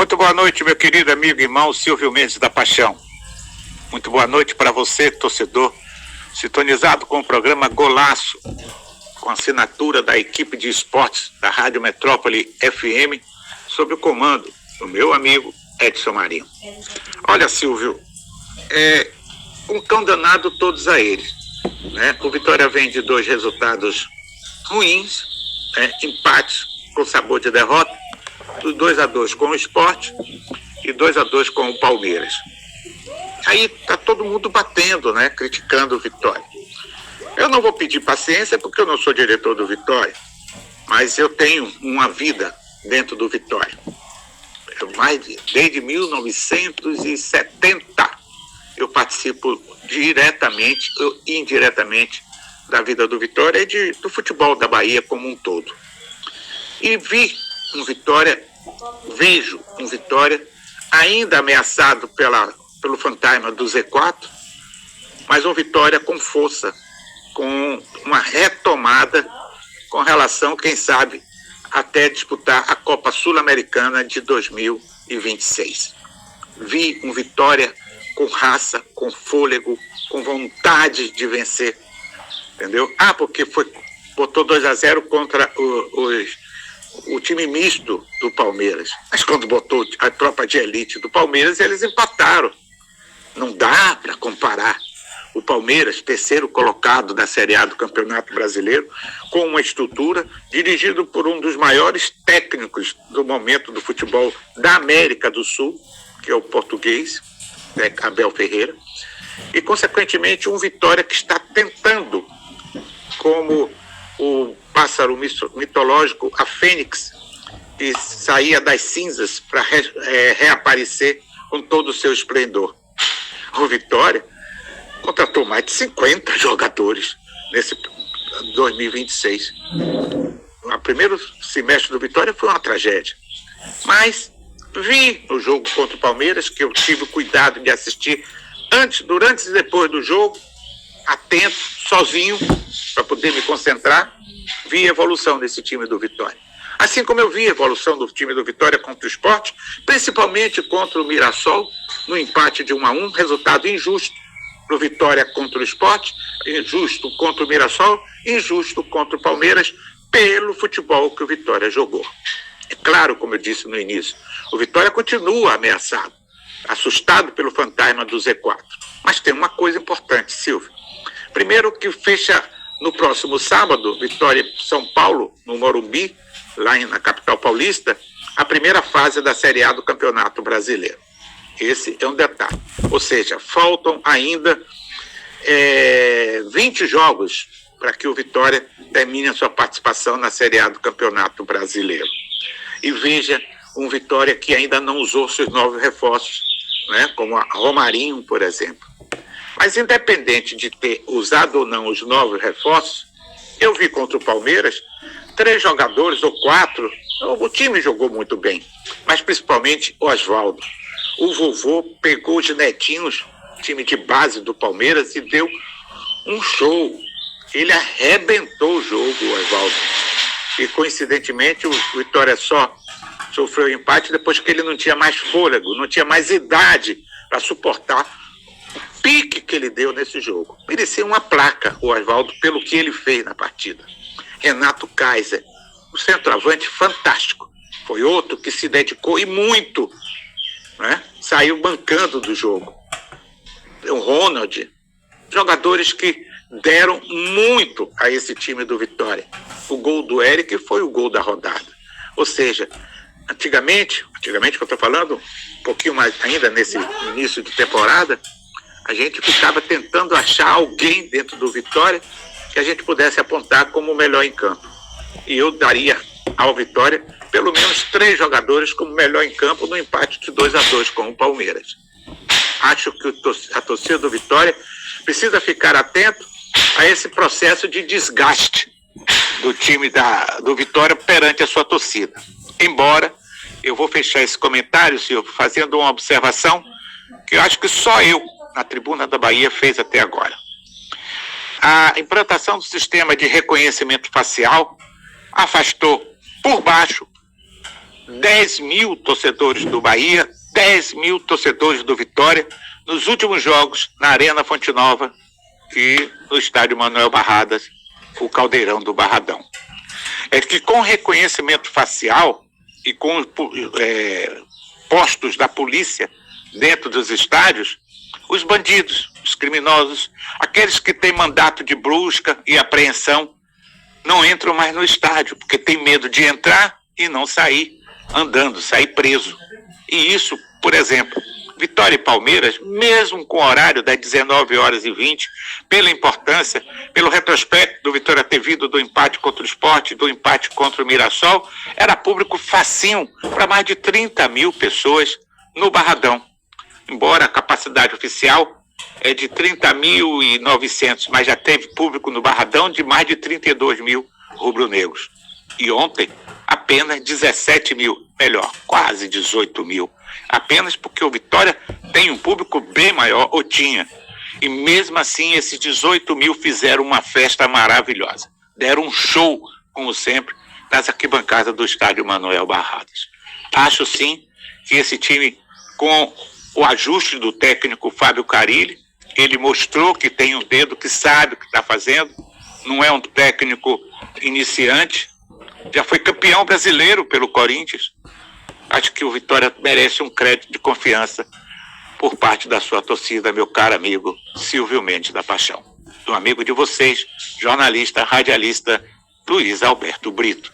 Muito boa noite, meu querido amigo e irmão Silvio Mendes da Paixão. Muito boa noite para você, torcedor, sintonizado com o programa Golaço, com assinatura da equipe de esportes da Rádio Metrópole FM, sob o comando do meu amigo Edson Marinho. Olha, Silvio, um cão danado todos a eles, né? O Vitória vem de 2 resultados ruins, empates com sabor de derrota, 2-2 com o Sport e 2-2 com o Palmeiras. Aí tá todo mundo batendo, né? Criticando o Vitória. Eu não vou pedir paciência porque eu não sou diretor do Vitória, mas eu tenho uma vida dentro do Vitória. Desde 1970 eu participo diretamente ou indiretamente da vida do Vitória e do futebol da Bahia como um todo. E vejo um Vitória ainda ameaçado pelo fantasma do Z4, mas um Vitória com força, com uma retomada com relação, quem sabe, até disputar a Copa Sul-Americana de 2026. Vi um Vitória com raça, com fôlego, com vontade de vencer, entendeu? Porque botou 2-0 contra o time misto do Palmeiras. Mas quando botou a tropa de elite do Palmeiras, eles empataram. Não dá para comparar o Palmeiras, terceiro colocado da Série A do Campeonato Brasileiro, com uma estrutura dirigido por um dos maiores técnicos do momento do futebol da América do Sul, que é o português, Abel Ferreira, e, consequentemente, um Vitória que está tentando, como o pássaro mitológico, a Fênix, que saía das cinzas para reaparecer com todo o seu esplendor. O Vitória contratou mais de 50 jogadores nesse 2026. O primeiro semestre do Vitória foi uma tragédia. Mas vi no jogo contra o Palmeiras, que eu tive o cuidado de assistir antes, durante e depois do jogo, atento, sozinho, para poder me concentrar, vi a evolução desse time do Vitória. Assim como eu vi a evolução do time do Vitória contra o Sport, principalmente contra o Mirassol, no empate de 1-1, resultado injusto para o Vitória contra o Sport, injusto contra o Mirassol, injusto contra o Palmeiras, pelo futebol que o Vitória jogou. É claro, como eu disse no início, o Vitória continua ameaçado, assustado pelo fantasma do Z4. Mas tem uma coisa importante, Silvio. Primeiro, que fecha no próximo sábado, Vitória São Paulo, no Morumbi, lá na capital paulista, a primeira fase da Série A do Campeonato Brasileiro. Esse é um detalhe. Ou seja, faltam ainda 20 jogos para que o Vitória termine a sua participação na Série A do Campeonato Brasileiro. E veja, um Vitória que ainda não usou seus novos reforços, né, como a Romarinho, por exemplo. Mas independente de ter usado ou não os novos reforços, eu vi contra o Palmeiras 3 jogadores ou 4, o time jogou muito bem, mas principalmente o Oswaldo. O vovô pegou os netinhos, time de base do Palmeiras, e deu um show. Ele arrebentou o jogo, o Oswaldo. E, coincidentemente, o Vitória só sofreu empate depois que ele não tinha mais fôlego, não tinha mais idade para suportar o pique que ele deu nesse jogo. Merecia uma placa, o Oswaldo, pelo que ele fez na partida. Renato Kaiser, o centroavante fantástico, foi outro que se dedicou e muito, né? Saiu bancando do jogo. O Ronald, jogadores que deram muito a esse time do Vitória. O gol do Eric foi o gol da rodada. Ou seja, antigamente que eu estou falando, um pouquinho mais ainda nesse início de temporada, a gente ficava tentando achar alguém dentro do Vitória que a gente pudesse apontar como o melhor em campo. E eu daria ao Vitória pelo menos 3 jogadores como melhor em campo no empate de 2-2 com o Palmeiras. Acho que a torcida do Vitória precisa ficar atento a esse processo de desgaste do time do Vitória perante a sua torcida. Embora eu vou fechar esse comentário, senhor, fazendo uma observação que eu acho que só eu, na Tribuna da Bahia, fez até agora. A implantação do sistema de reconhecimento facial afastou por baixo 10 mil torcedores do Bahia, 10 mil torcedores do Vitória, nos últimos jogos na Arena Fonte Nova e no estádio Manuel Barradas, o Caldeirão do Barradão. É que com reconhecimento facial e com postos da polícia dentro dos estádios, os bandidos, os criminosos, aqueles que têm mandato de busca e apreensão, não entram mais no estádio, porque tem medo de entrar e não sair andando, sair preso. E isso, por exemplo, Vitória e Palmeiras, mesmo com o horário das 19h20, pela importância, pelo retrospecto do Vitória ter vindo do empate contra o Sport, do empate contra o Mirassol, era público facinho para mais de 30 mil pessoas no Barradão. Embora a capacidade oficial é de 30.900, mas já teve público no Barradão de mais de 32 mil rubro-negros. E ontem, apenas 17 mil, melhor, quase 18 mil. Apenas porque o Vitória tem um público bem maior, ou tinha. E mesmo assim, esses 18 mil fizeram uma festa maravilhosa. Deram um show, como sempre, nas arquibancadas do estádio Manuel Barradas. Acho sim que esse time, com o ajuste do técnico Fábio Carille, ele mostrou que tem um dedo, que sabe o que está fazendo, não é um técnico iniciante, já foi campeão brasileiro pelo Corinthians. Acho que o Vitória merece um crédito de confiança por parte da sua torcida, meu caro amigo Silvio Mendes da Paixão. Um amigo de vocês, jornalista, radialista Luiz Alberto Brito.